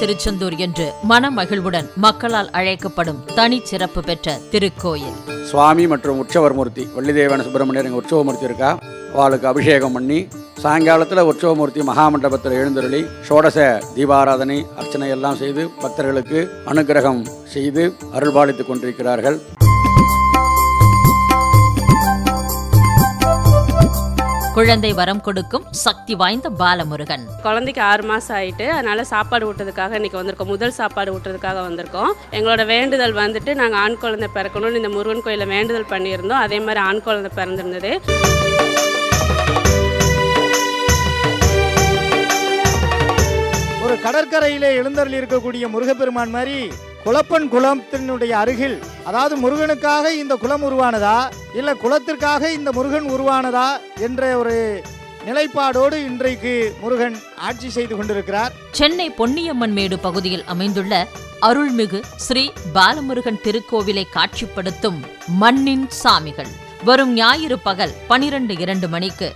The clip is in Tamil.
திருச்செந்தூர் என்று மனமகிழ்வுடன் மக்களால் அழைக்கப்படும் தனி சிறப்பு பெற்ற திருக்கோயில். சுவாமி மற்றும் உற்சவர் மூர்த்தி வள்ளிதேவன சுப்பிரமணியர் எங்கள் உற்சவமூர்த்தி இருக்கா, அவளுக்கு அபிஷேகம் பண்ணி சாயங்காலத்தில் உற்சவமூர்த்தி மகாமண்டபத்தில் எழுந்தருளி ஷோடச தீபாராதனை அர்ச்சனை எல்லாம் செய்து பக்தர்களுக்கு அனுகிரகம் செய்து அருள்பாலித்துக் கொண்டிருக்கிறார்கள். குழந்தை வரம் கொடுக்கும் சக்தி வாய்ந்த பாலமுருகன். குழந்தைக்கு 6 மாதம் ஆயிட்டு, அதனால சாப்பாடு ஊட்டுறதுக்காக இன்னைக்கு வந்திருக்கோம். முதல் சாப்பாடு ஊட்டுறதுக்காக வந்திருக்கோம். எங்களோட வேண்டுதல் வந்துட்டு நாங்கள் ஆண் குழந்தை பிறக்கணும்னு இந்த முருகன் கோயிலில் வேண்டுதல் பண்ணியிருந்தோம். அதே மாதிரி ஆண் குழந்தை பிறந்திருந்தது. ஒரு கடற்கரையிலே எழுந்தருளி இருக்கக்கூடிய முருகப்பெருமான் மாதிரி குலப்பன் குலத்தினுடைய அருகில், அதாவது முருகனுக்காக இந்த குலம் உருவானதா இல்ல குலத்திற்காக இந்த முருகன் உருவானதா என்ற ஒரு நிலைப்பாடோடு இன்றைக்கு முருகன் ஆட்சி செய்து கொண்டிருக்கிறார். சென்னை பொன்னியம்மன் மேடு பகுதியில் அமைந்துள்ள அருள்மிகு ஸ்ரீ பாலமுருகன் திருக்கோவிலை காட்சிப்படுத்தும் மண்ணின் சாமிகள் வரும் ஞாயிறு பகல் 12:02 மணிக்கு